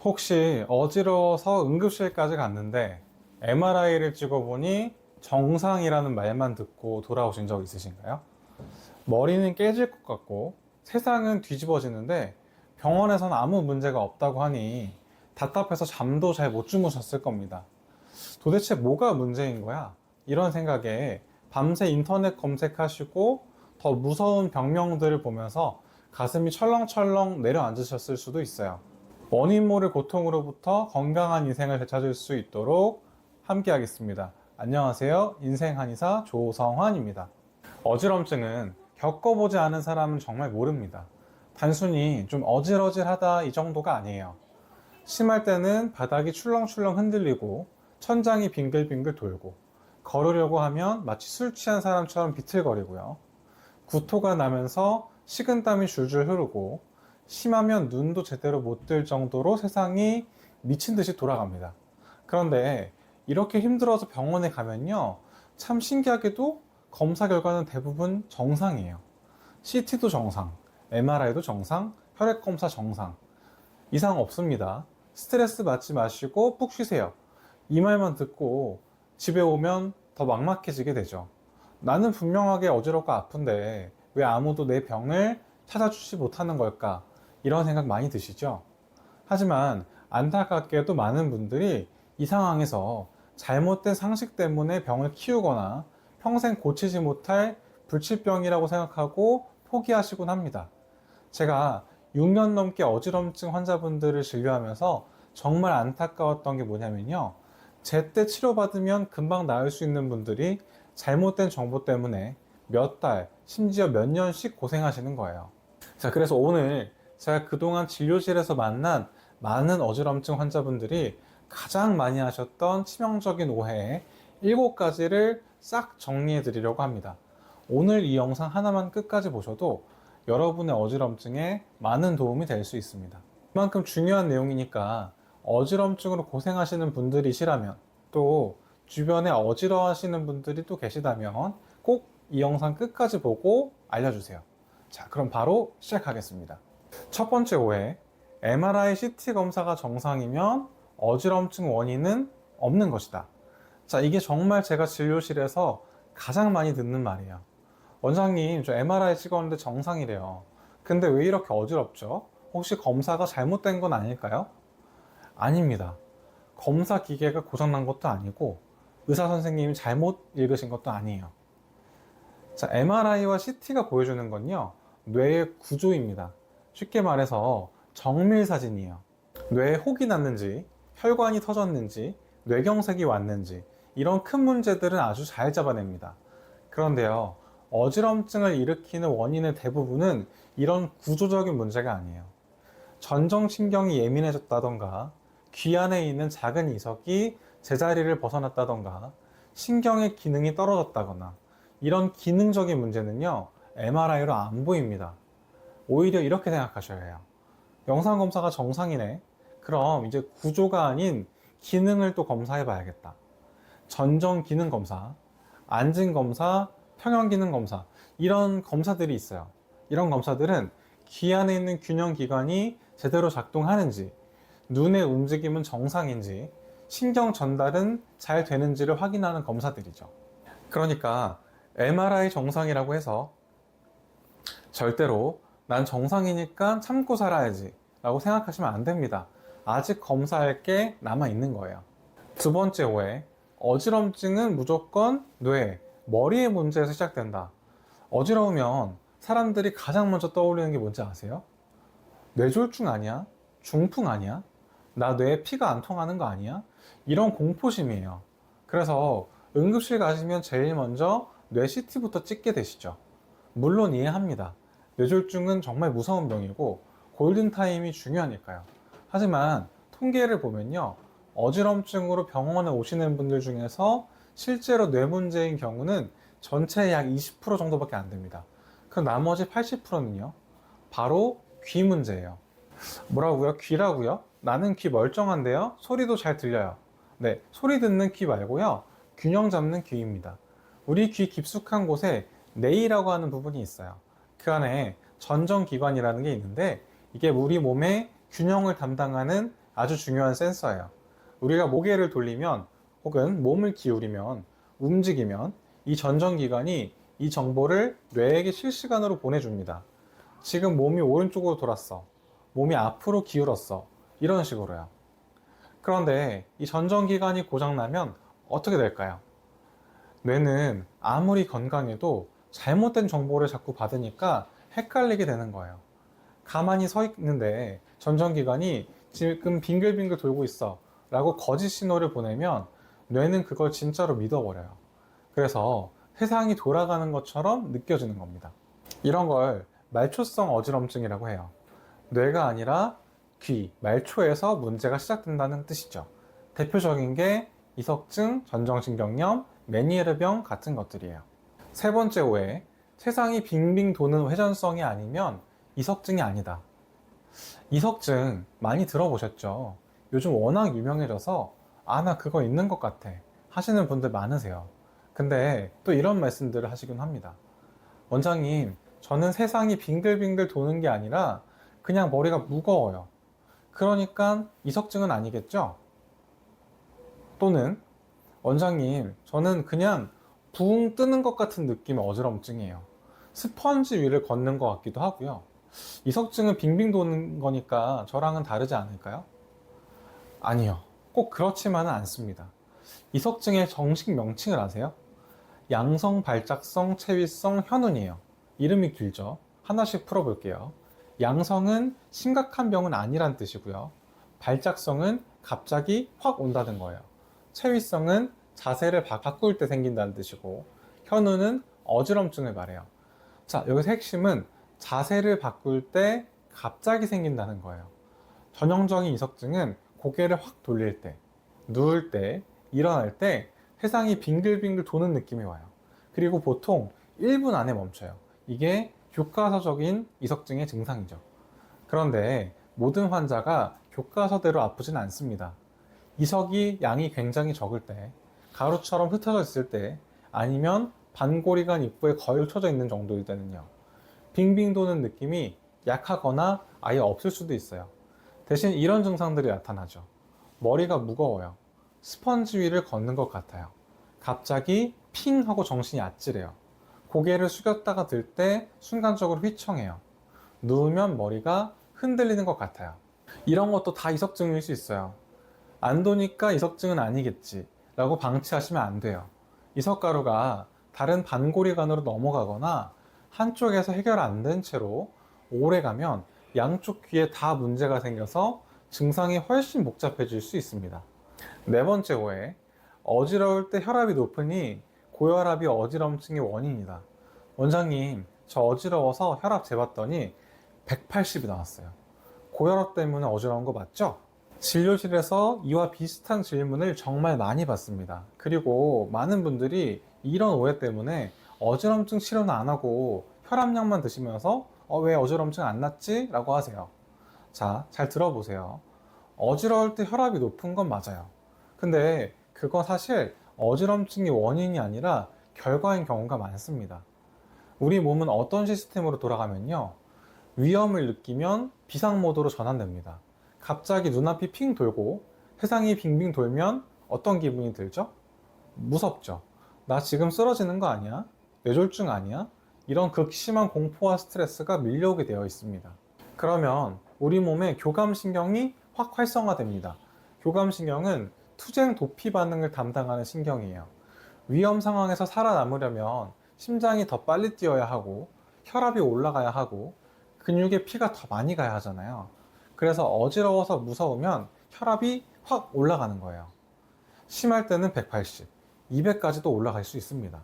혹시 어지러워서 응급실까지 갔는데 MRI를 찍어보니 정상이라는 말만 듣고 돌아오신 적 있으신가요? 머리는 깨질 것 같고 세상은 뒤집어지는데 병원에서는 아무 문제가 없다고 하니 답답해서 잠도 잘 못 주무셨을 겁니다. 도대체 뭐가 문제인 거야? 이런 생각에 밤새 인터넷 검색하시고 더 무서운 병명들을 보면서 가슴이 철렁철렁 내려앉으셨을 수도 있어요. 원인 모를 고통으로부터 건강한 인생을 되찾을 수 있도록 함께 하겠습니다. 안녕하세요. 인생 한의사 조성환입니다. 어지럼증은 겪어보지 않은 사람은 정말 모릅니다. 단순히 좀 어질어질하다 이 정도가 아니에요. 심할 때는 바닥이 출렁출렁 흔들리고 천장이 빙글빙글 돌고 걸으려고 하면 마치 술 취한 사람처럼 비틀거리고요. 구토가 나면서 식은땀이 줄줄 흐르고 심하면 눈도 제대로 못 뜰 정도로 세상이 미친 듯이 돌아갑니다. 그런데 이렇게 힘들어서 병원에 가면요, 참 신기하게도 검사 결과는 대부분 정상이에요. CT도 정상, MRI도 정상, 혈액검사 정상. 이상 없습니다. 스트레스 받지 마시고 푹 쉬세요. 이 말만 듣고 집에 오면 더 막막해지게 되죠. 나는 분명하게 어지럽고 아픈데 왜 아무도 내 병을 찾아주지 못하는 걸까? 이런 생각 많이 드시죠? 하지만 안타깝게도 많은 분들이 이 상황에서 잘못된 상식 때문에 병을 키우거나 평생 고치지 못할 불치병이라고 생각하고 포기하시곤 합니다. 제가 6년 넘게 어지럼증 환자분들을 진료하면서 정말 안타까웠던 게 뭐냐면요. 제때 치료받으면 금방 나을 수 있는 분들이 잘못된 정보 때문에 몇 달, 심지어 몇 년씩 고생하시는 거예요. 자, 그래서 오늘 제가 그동안 진료실에서 만난 많은 어지럼증 환자분들이 가장 많이 하셨던 치명적인 오해 7가지를 싹 정리해 드리려고 합니다. 오늘 이 영상 하나만 끝까지 보셔도 여러분의 어지럼증에 많은 도움이 될 수 있습니다. 그만큼 중요한 내용이니까 어지럼증으로 고생하시는 분들이시라면, 또 주변에 어지러워하시는 분들이 또 계시다면 꼭 이 영상 끝까지 보고 알려주세요. 자, 그럼 바로 시작하겠습니다. 첫 번째 오해, MRI, CT 검사가 정상이면 어지럼증 원인은 없는 것이다. 자, 이게 정말 제가 진료실에서 가장 많이 듣는 말이에요. 원장님, 저 MRI 찍었는데 정상이래요. 근데 왜 이렇게 어지럽죠? 혹시 검사가 잘못된 건 아닐까요? 아닙니다. 검사 기계가 고장난 것도 아니고 의사 선생님이 잘못 읽으신 것도 아니에요. 자, MRI와 CT가 보여주는 건요, 뇌의 구조입니다. 쉽게 말해서 정밀 사진이에요. 뇌에 혹이 났는지, 혈관이 터졌는지, 뇌경색이 왔는지, 이런 큰 문제들은 아주 잘 잡아냅니다. 그런데요, 어지럼증을 일으키는 원인의 대부분은 이런 구조적인 문제가 아니에요. 전정신경이 예민해졌다던가, 귀 안에 있는 작은 이석이 제자리를 벗어났다던가, 신경의 기능이 떨어졌다거나, 이런 기능적인 문제는요, MRI로 안 보입니다. 오히려 이렇게 생각하셔야 해요. 영상검사가 정상이네. 그럼 이제 구조가 아닌 기능을 또 검사해 봐야겠다. 전정기능검사, 안진검사, 평형기능검사, 이런 검사들이 있어요. 이런 검사들은 귀 안에 있는 균형기관이 제대로 작동하는지, 눈의 움직임은 정상인지, 신경 전달은 잘 되는지를 확인하는 검사들이죠. 그러니까 MRI 정상이라고 해서 절대로 난 정상이니까 참고 살아야지 라고 생각하시면 안 됩니다. 아직 검사할 게 남아 있는 거예요. 두 번째 오해, 어지럼증은 무조건 뇌, 머리의 문제에서 시작된다. 어지러우면 사람들이 가장 먼저 떠올리는 게 뭔지 아세요? 뇌졸중 아니야? 중풍 아니야? 나 뇌에 피가 안 통하는 거 아니야? 이런 공포심이에요. 그래서 응급실 가시면 제일 먼저 뇌 CT부터 찍게 되시죠. 물론 이해합니다. 뇌졸중은 정말 무서운 병이고 골든타임이 중요하니까요. 하지만 통계를 보면요, 어지럼증으로 병원에 오시는 분들 중에서 실제로 뇌 문제인 경우는 전체의 약 20% 정도밖에 안 됩니다. 그 나머지 80%는요, 바로 귀 문제예요. 뭐라고요? 귀라고요? 나는 귀 멀쩡한데요? 소리도 잘 들려요. 네, 소리 듣는 귀 말고요, 균형 잡는 귀입니다. 우리 귀 깊숙한 곳에 뇌이라고 하는 부분이 있어요. 그 안에 전정기관이라는 게 있는데, 이게 우리 몸의 균형을 담당하는 아주 중요한 센서예요. 우리가 고개를 돌리면 혹은 몸을 기울이면 움직이면 이 전정기관이 이 정보를 뇌에게 실시간으로 보내줍니다. 지금 몸이 오른쪽으로 돌았어. 몸이 앞으로 기울었어. 이런 식으로요. 그런데 이 전정기관이 고장나면 어떻게 될까요? 뇌는 아무리 건강해도 잘못된 정보를 자꾸 받으니까 헷갈리게 되는 거예요. 가만히 서 있는데 전정기관이 지금 빙글빙글 돌고 있어 라고 거짓 신호를 보내면 뇌는 그걸 진짜로 믿어버려요. 그래서 세상이 돌아가는 것처럼 느껴지는 겁니다. 이런 걸 말초성 어지럼증이라고 해요. 뇌가 아니라 귀, 말초에서 문제가 시작된다는 뜻이죠. 대표적인 게 이석증, 전정신경염, 메니에르병 같은 것들이에요. 세 번째 오해, 세상이 빙빙 도는 회전성이 아니면 이석증이 아니다. 이석증 많이 들어보셨죠? 요즘 워낙 유명해져서 나 그거 있는 것 같아 하시는 분들 많으세요. 근데 또 이런 말씀들을 하시긴 합니다. 원장님, 저는 세상이 빙글빙글 도는 게 아니라 그냥 머리가 무거워요. 그러니까 이석증은 아니겠죠? 또는 원장님, 저는 그냥 붕 뜨는 것 같은 느낌의 어지럼증이에요. 스펀지 위를 걷는 것 같기도 하고요. 이석증은 빙빙 도는 거니까 저랑은 다르지 않을까요? 아니요. 꼭 그렇지만은 않습니다. 이석증의 정식 명칭을 아세요? 양성 발작성 체위성 현운이에요. 이름이 길죠? 하나씩 풀어볼게요. 양성은 심각한 병은 아니란 뜻이고요. 발작성은 갑자기 확 온다는 거예요. 체위성은 자세를 바꿀 때 생긴다는 뜻이고, 현우는 어지럼증을 말해요. 자, 여기서 핵심은 자세를 바꿀 때 갑자기 생긴다는 거예요. 전형적인 이석증은 고개를 확 돌릴 때, 누울 때, 일어날 때 세상이 빙글빙글 도는 느낌이 와요. 그리고 보통 1분 안에 멈춰요. 이게 교과서적인 이석증의 증상이죠. 그런데 모든 환자가 교과서대로 아프진 않습니다. 이석이 양이 굉장히 적을 때, 가루처럼 흩어져 있을 때, 아니면 반고리관 입구에 걸쳐져 있는 정도일 때는요, 빙빙 도는 느낌이 약하거나 아예 없을 수도 있어요. 대신 이런 증상들이 나타나죠. 머리가 무거워요. 스펀지 위를 걷는 것 같아요. 갑자기 핑 하고 정신이 아찔해요. 고개를 숙였다가 들 때 순간적으로 휘청해요. 누우면 머리가 흔들리는 것 같아요. 이런 것도 다 이석증일 수 있어요. 안 도니까 이석증은 아니겠지 라고 방치하시면 안 돼요. 이석가루가 다른 반고리관으로 넘어가거나 한쪽에서 해결 안 된 채로 오래 가면 양쪽 귀에 다 문제가 생겨서 증상이 훨씬 복잡해질 수 있습니다. 네 번째 오해, 어지러울 때 혈압이 높으니 고혈압이 어지럼증의 원인이다. 원장님, 저 어지러워서 혈압 재봤더니 180이 나왔어요. 고혈압 때문에 어지러운 거 맞죠? 진료실에서 이와 비슷한 질문을 정말 많이 받습니다. 그리고 많은 분들이 이런 오해 때문에 어지럼증 치료는 안 하고 혈압약만 드시면서 왜 어지럼증 안 났지? 라고 하세요. 자, 잘 들어보세요. 어지러울 때 혈압이 높은 건 맞아요. 근데 그거 사실 어지럼증이 원인이 아니라 결과인 경우가 많습니다. 우리 몸은 어떤 시스템으로 돌아가면요, 위험을 느끼면 비상모드로 전환됩니다. 갑자기 눈앞이 핑 돌고 세상이 빙빙 돌면 어떤 기분이 들죠? 무섭죠. 나 지금 쓰러지는 거 아니야? 뇌졸중 아니야? 이런 극심한 공포와 스트레스가 밀려오게 되어 있습니다. 그러면 우리 몸의 교감신경이 확 활성화됩니다. 교감신경은 투쟁 도피 반응을 담당하는 신경이에요. 위험 상황에서 살아남으려면 심장이 더 빨리 뛰어야 하고 혈압이 올라가야 하고 근육에 피가 더 많이 가야 하잖아요. 그래서 어지러워서 무서우면 혈압이 확 올라가는 거예요. 심할 때는 180, 200까지도 올라갈 수 있습니다.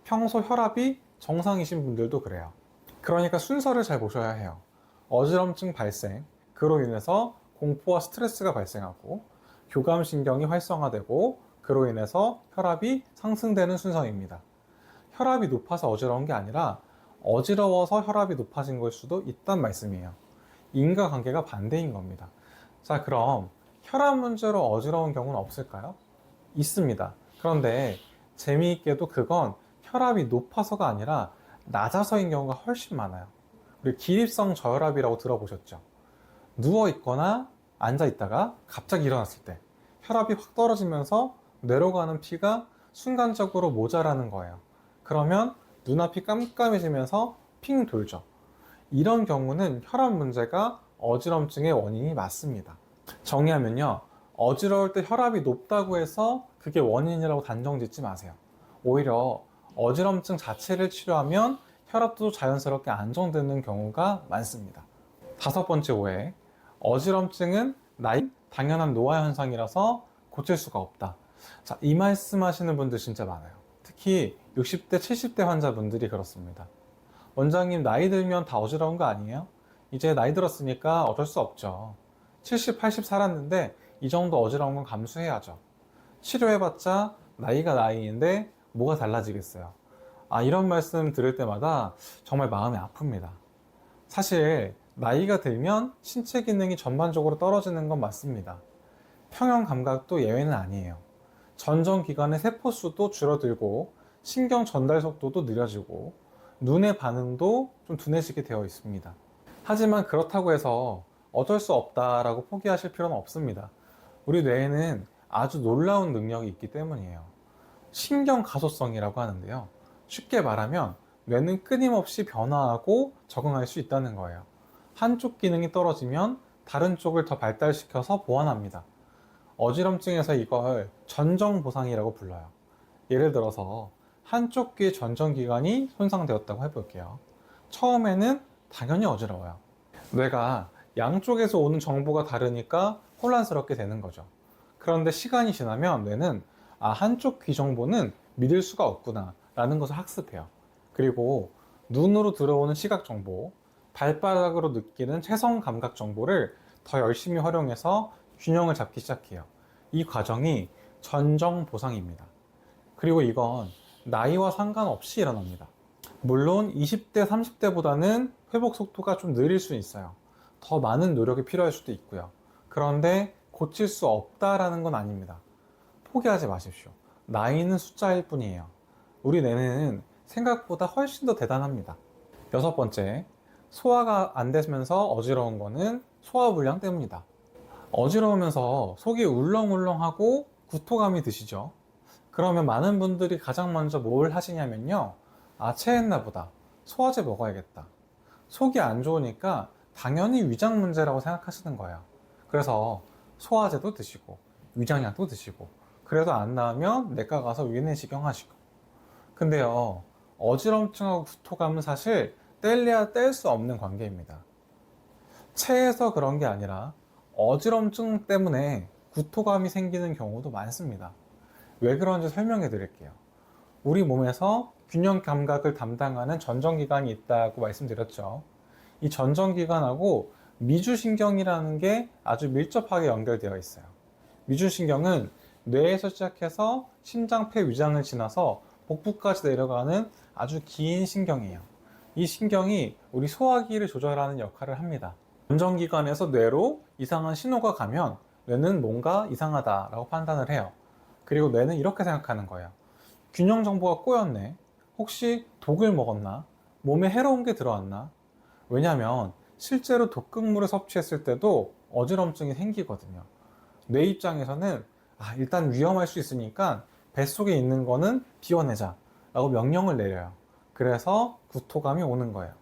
평소 혈압이 정상이신 분들도 그래요. 그러니까 순서를 잘 보셔야 해요. 어지럼증 발생, 그로 인해서 공포와 스트레스가 발생하고 교감신경이 활성화되고 그로 인해서 혈압이 상승되는 순서입니다. 혈압이 높아서 어지러운 게 아니라 어지러워서 혈압이 높아진 걸 수도 있단 말씀이에요. 인과관계가 반대인 겁니다. 자, 그럼 혈압 문제로 어지러운 경우는 없을까요? 있습니다. 그런데 재미있게도 그건 혈압이 높아서가 아니라 낮아서인 경우가 훨씬 많아요. 우리 기립성 저혈압이라고 들어보셨죠? 누워 있거나 앉아 있다가 갑자기 일어났을 때 혈압이 확 떨어지면서 뇌로 가는 피가 순간적으로 모자라는 거예요. 그러면 눈앞이 깜깜해지면서 핑 돌죠. 이런 경우는 혈압 문제가 어지럼증의 원인이 맞습니다. 정리하면요, 어지러울 때 혈압이 높다고 해서 그게 원인이라고 단정 짓지 마세요. 오히려 어지럼증 자체를 치료하면 혈압도 자연스럽게 안정되는 경우가 많습니다. 다섯 번째 오해, 어지럼증은 당연한 노화 현상이라서 고칠 수가 없다. 자, 이 말씀 하시는 분들 진짜 많아요. 특히 60대, 70대 환자분들이 그렇습니다. 원장님, 나이 들면 다 어지러운 거 아니에요? 이제 나이 들었으니까 어쩔 수 없죠. 70, 80 살았는데 이 정도 어지러운 건 감수해야죠. 치료해봤자 나이가 나이인데 뭐가 달라지겠어요. 이런 말씀 들을 때마다 정말 마음이 아픕니다. 사실 나이가 들면 신체 기능이 전반적으로 떨어지는 건 맞습니다. 평형 감각도 예외는 아니에요. 전정기관의 세포수도 줄어들고 신경 전달 속도도 느려지고 눈의 반응도 좀 둔해지게 되어 있습니다. 하지만 그렇다고 해서 어쩔 수 없다라고 포기하실 필요는 없습니다. 우리 뇌에는 아주 놀라운 능력이 있기 때문이에요. 신경 가소성이라고 하는데요. 쉽게 말하면 뇌는 끊임없이 변화하고 적응할 수 있다는 거예요. 한쪽 기능이 떨어지면 다른 쪽을 더 발달시켜서 보완합니다. 어지럼증에서 이걸 전정보상이라고 불러요. 예를 들어서 한쪽 귀의 전정기관이 손상되었다고 해볼게요. 처음에는 당연히 어지러워요. 뇌가 양쪽에서 오는 정보가 다르니까 혼란스럽게 되는 거죠. 그런데 시간이 지나면 뇌는 한쪽 귀 정보는 믿을 수가 없구나 라는 것을 학습해요. 그리고 눈으로 들어오는 시각 정보, 발바닥으로 느끼는 체성 감각 정보를 더 열심히 활용해서 균형을 잡기 시작해요. 이 과정이 전정보상입니다. 그리고 이건 나이와 상관없이 일어납니다. 물론 20대, 30대보다는 회복 속도가 좀 느릴 수 있어요. 더 많은 노력이 필요할 수도 있고요. 그런데 고칠 수 없다라는 건 아닙니다. 포기하지 마십시오. 나이는 숫자일 뿐이에요. 우리 뇌는 생각보다 훨씬 더 대단합니다. 여섯 번째, 소화가 안 되면서 어지러운 거는 소화불량 때문이다. 어지러우면서 속이 울렁울렁하고 구토감이 드시죠? 그러면 많은 분들이 가장 먼저 뭘 하시냐면요. 체했나 보다. 소화제 먹어야겠다. 속이 안 좋으니까 당연히 위장 문제라고 생각하시는 거예요. 그래서 소화제도 드시고 위장약도 드시고 그래도 안 나으면 내과 가서 위내시경 하시고. 근데요, 어지럼증하고 구토감은 사실 뗄래야 뗄 수 없는 관계입니다. 체해서 그런 게 아니라 어지럼증 때문에 구토감이 생기는 경우도 많습니다. 왜 그런지 설명해 드릴게요. 우리 몸에서 균형 감각을 담당하는 전정기관이 있다고 말씀드렸죠. 이 전정기관하고 미주신경이라는 게 아주 밀접하게 연결되어 있어요. 미주신경은 뇌에서 시작해서 심장, 폐, 위장을 지나서 복부까지 내려가는 아주 긴 신경이에요. 이 신경이 우리 소화기를 조절하는 역할을 합니다. 전정기관에서 뇌로 이상한 신호가 가면 뇌는 뭔가 이상하다라고 판단을 해요. 그리고 뇌는 이렇게 생각하는 거예요. 균형 정보가 꼬였네. 혹시 독을 먹었나? 몸에 해로운 게 들어왔나? 왜냐하면 실제로 독극물을 섭취했을 때도 어지럼증이 생기거든요. 뇌 입장에서는 일단 위험할 수 있으니까 뱃속에 있는 거는 비워내자 라고 명령을 내려요. 그래서 구토감이 오는 거예요.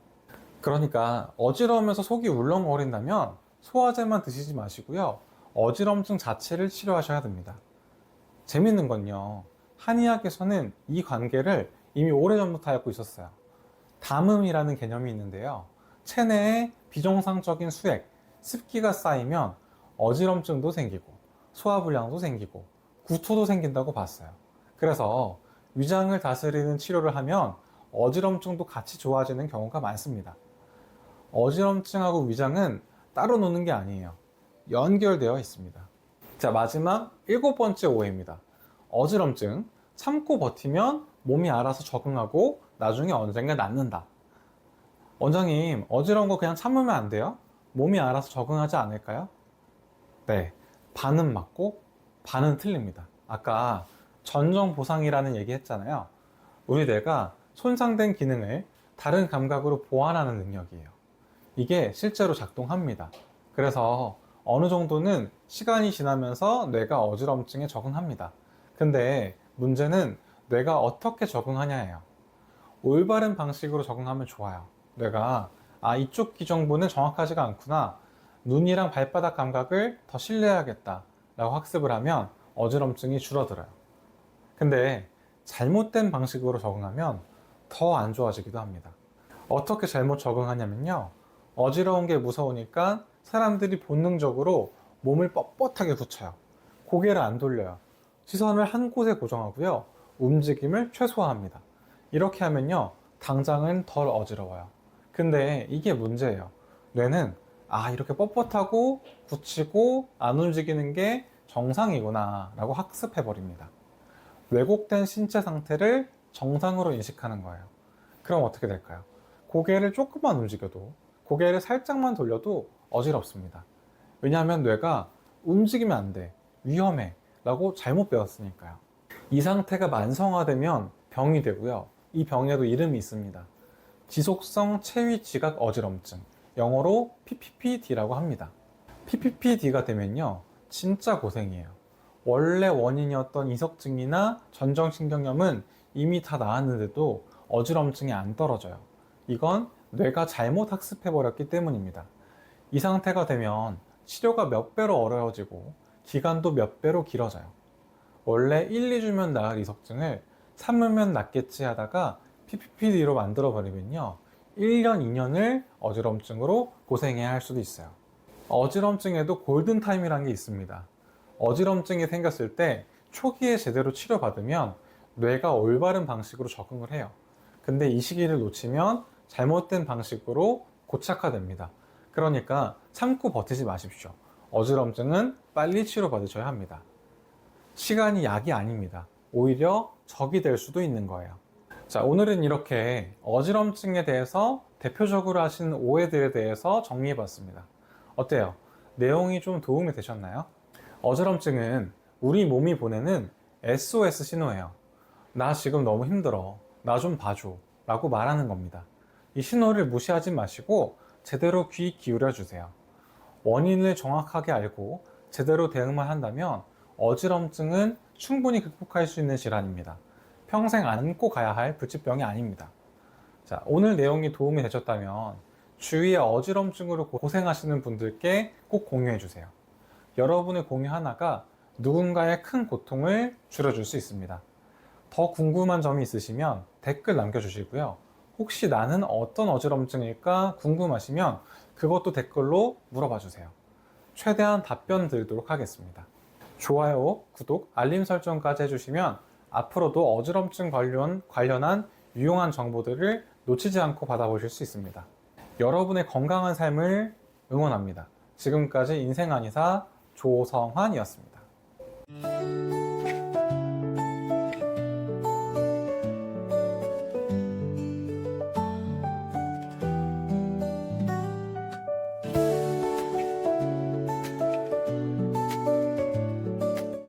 그러니까 어지러우면서 속이 울렁거린다면 소화제만 드시지 마시고요. 어지럼증 자체를 치료하셔야 됩니다. 재밌는 건요. 한의학에서는 이 관계를 이미 오래전부터 알고 있었어요. 담음이라는 개념이 있는데요. 체내에 비정상적인 수액, 습기가 쌓이면 어지럼증도 생기고 소화불량도 생기고 구토도 생긴다고 봤어요. 그래서 위장을 다스리는 치료를 하면 어지럼증도 같이 좋아지는 경우가 많습니다. 어지럼증하고 위장은 따로 노는 게 아니에요. 연결되어 있습니다. 자, 마지막 일곱 번째 오해입니다. 어지럼증, 참고 버티면 몸이 알아서 적응하고 나중에 언젠가 낫는다. 원장님, 어지러운 거 그냥 참으면 안 돼요? 몸이 알아서 적응하지 않을까요? 네, 반은 맞고 반은 틀립니다. 아까 전정보상이라는 얘기 했잖아요. 우리 뇌가 손상된 기능을 다른 감각으로 보완하는 능력이에요. 이게 실제로 작동합니다. 그래서 어느 정도는 시간이 지나면서 뇌가 어지럼증에 적응합니다. 근데 문제는 뇌가 어떻게 적응하냐예요. 올바른 방식으로 적응하면 좋아요. 뇌가 이쪽 귀 정보는 정확하지가 않구나. 눈이랑 발바닥 감각을 더 신뢰해야겠다 라고 학습을 하면 어지럼증이 줄어들어요. 근데 잘못된 방식으로 적응하면 더 안 좋아지기도 합니다. 어떻게 잘못 적응하냐면요. 어지러운 게 무서우니까 사람들이 본능적으로 몸을 뻣뻣하게 굳혀요. 고개를 안 돌려요. 시선을 한 곳에 고정하고요. 움직임을 최소화합니다. 이렇게 하면요. 당장은 덜 어지러워요. 근데 이게 문제예요. 뇌는 이렇게 뻣뻣하고 굳히고 안 움직이는 게 정상이구나 라고 학습해버립니다. 왜곡된 신체 상태를 정상으로 인식하는 거예요. 그럼 어떻게 될까요? 고개를 조금만 움직여도, 고개를 살짝만 돌려도 어지럽습니다. 왜냐하면 뇌가 움직이면 안 돼, 위험해 라고 잘못 배웠으니까요. 이 상태가 만성화되면 병이 되고요. 이 병에도 이름이 있습니다. 지속성 체위 지각 어지럼증, 영어로 PPPD라고 합니다. PPPD가 되면요, 진짜 고생이에요. 원래 원인이었던 이석증이나 전정신경염은 이미 다 나았는데도 어지럼증이 안 떨어져요. 이건 뇌가 잘못 학습해버렸기 때문입니다. 이 상태가 되면 치료가 몇 배로 어려워지고 기간도 몇 배로 길어져요. 원래 1, 2주면 나을 이석증을 3주면 낫겠지 하다가 PPPD로 만들어버리면요, 1년, 2년을 어지럼증으로 고생해야 할 수도 있어요. 어지럼증에도 골든타임이라는 게 있습니다. 어지럼증이 생겼을 때 초기에 제대로 치료받으면 뇌가 올바른 방식으로 적응을 해요. 근데 이 시기를 놓치면 잘못된 방식으로 고착화됩니다. 그러니까 참고 버티지 마십시오. 어지럼증은 빨리 치료받으셔야 합니다. 시간이 약이 아닙니다. 오히려 적이 될 수도 있는 거예요. 자, 오늘은 이렇게 어지럼증에 대해서 대표적으로 하시는 오해들에 대해서 정리해 봤습니다. 어때요? 내용이 좀 도움이 되셨나요? 어지럼증은 우리 몸이 보내는 SOS 신호예요. 나 지금 너무 힘들어. 나 좀 봐줘. 라고 말하는 겁니다. 이 신호를 무시하지 마시고 제대로 귀 기울여 주세요. 원인을 정확하게 알고 제대로 대응만 한다면 어지럼증은 충분히 극복할 수 있는 질환입니다. 평생 안고 가야 할 불치병이 아닙니다. 자, 오늘 내용이 도움이 되셨다면 주위에 어지럼증으로 고생하시는 분들께 꼭 공유해 주세요. 여러분의 공유 하나가 누군가의 큰 고통을 줄여줄 수 있습니다. 더 궁금한 점이 있으시면 댓글 남겨주시고요. 혹시 나는 어떤 어지럼증일까 궁금하시면 그것도 댓글로 물어봐 주세요. 최대한 답변 드리도록 하겠습니다. 좋아요, 구독, 알림 설정까지 해주시면 앞으로도 어지럼증 관련한 유용한 정보들을 놓치지 않고 받아보실 수 있습니다. 여러분의 건강한 삶을 응원합니다. 지금까지 인생한의사 조성환이었습니다.